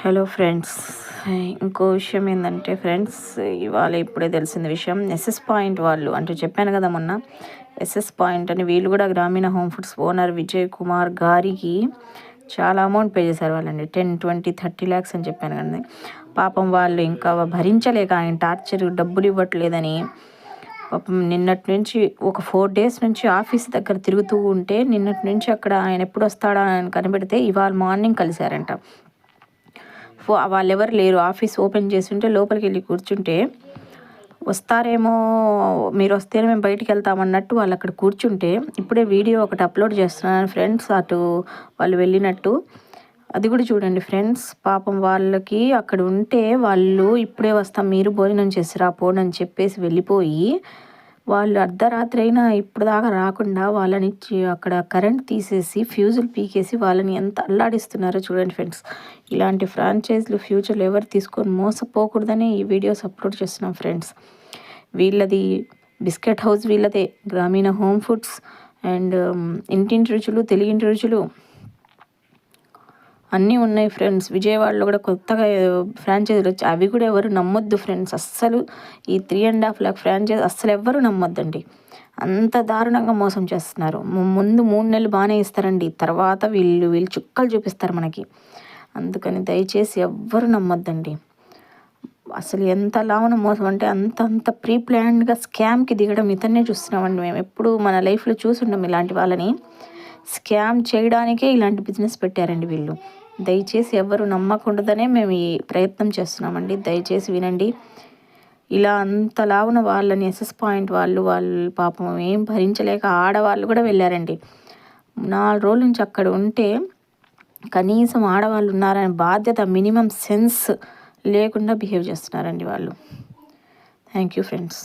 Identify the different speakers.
Speaker 1: Hello friends, ఇంకో విషయం ఏంటంటే ఫ్రెండ్స్, ఇవాళ ఇప్పుడే తెలిసిన విషయం. ఎస్ఎస్ పాయింట్ వాళ్ళు అంటే చెప్పాను కదా మొన్న, ఎస్ఎస్ పాయింట్ అని వీళ్ళు కూడా గ్రామీణ home foods owner Vijay Kumar గారికి చాలా అమౌంట్ పే చేశారు వాళ్ళండి. 10, 20, 30 lakhs అని చెప్పాను కదండి. పాపం వాళ్ళు ఇంకా భరించలేక ఆయన టార్చర్, డబ్బులు ఇవ్వట్లేదని పాపం నిన్నటి నుంచి ఒక 4 days నుంచి ఆఫీస్ దగ్గర తిరుగుతూ ఉంటే, నిన్నటి నుంచి అక్కడ ఆయన ఎప్పుడు వస్తాడా అని కనిపెడితే ఇవాళ మార్నింగ్ కలిశారంట. వాళ్ళెవరు లేరు, ఆఫీస్ ఓపెన్ చేసి ఉంటే లోపలికి వెళ్ళి కూర్చుంటే, వస్తారేమో మీరు వస్తేనే మేము బయటికి వెళ్తామన్నట్టు వాళ్ళు అక్కడ కూర్చుంటే, ఇప్పుడే వీడియో ఒకటి అప్లోడ్ చేస్తున్నాను ఫ్రెండ్స్, అటు వాళ్ళు వెళ్ళినట్టు. అది కూడా చూడండి ఫ్రెండ్స్. పాపం వాళ్ళకి అక్కడ ఉంటే వాళ్ళు ఇప్పుడే వస్తాం మీరు భోజనం చేసిరా పోండి అని చెప్పేసి వెళ్ళిపోయి, వాళ్ళు అర్ధరాత్రి అయినా ఇప్పుడు దాకా రాకుండా వాళ్ళని అక్కడ కరెంట్ తీసేసి ఫ్యూజులు పీకేసి వాళ్ళని ఎంత అల్లాడిస్తున్నారో చూడండి ఫ్రెండ్స్. ఇలాంటి ఫ్రాంచైజీలు ఫ్యూచర్లో ఎవరు తీసుకొని మోసపోకూడదని ఈ వీడియోస్ అప్లోడ్ చేస్తున్నాం ఫ్రెండ్స్. వీళ్ళది బిస్కెట్ హౌస్ వీళ్ళదే, గ్రామీణ హోమ్ ఫుడ్స్ అండ్ ఇంటింటి రుచులు, తెలుగింటి రుచులు అన్నీ ఉన్నాయి ఫ్రెండ్స్. విజయవాడలో కూడా కొత్తగా ఫ్రాంచైజీలు వచ్చి అవి కూడా ఎవరు నమ్మొద్దు ఫ్రెండ్స్. అస్సలు ఈ 3.5 lakh ఫ్రాంచైజీ అస్సలు ఎవ్వరు నమ్మొద్దండి. అంత దారుణంగా మోసం చేస్తున్నారు. ముందు 3 నెలలు బాగానే ఇస్తారండి, తర్వాత వీళ్ళు చుక్కలు చూపిస్తారు మనకి. అందుకని దయచేసి ఎవ్వరు నమ్మొద్దండి. అసలు ఎంత లావున మోసం అంటే అంత ప్రీ ప్లాన్డ్గా స్కామ్కి దిగడం ఇతన్నే చూస్తున్నామండి. మేము ఎప్పుడు మన లైఫ్లో చూసుంటాం ఇలాంటి వాళ్ళని. స్కామ్ చేయడానికే ఇలాంటి బిజినెస్ పెట్టారండి వీళ్ళు. దయచేసి ఎవరు నమ్మకూడదనే మేము ఈ ప్రయత్నం చేస్తున్నామండి. దయచేసి వినండి. ఇలా అంతలావున వాళ్ళని ఎస్ఎస్ పాయింట్ వాళ్ళు పాపం ఏం భరించలేక ఆడవాళ్ళు కూడా వెళ్ళారండి. 4 రోజుల నుంచి అక్కడ ఉంటే కనీసం ఆడవాళ్ళు ఉన్నారనే బాధ్యత, మినిమం సెన్స్ లేకుండా బిహేవ్ చేస్తున్నారండి వాళ్ళు. Thank you friends.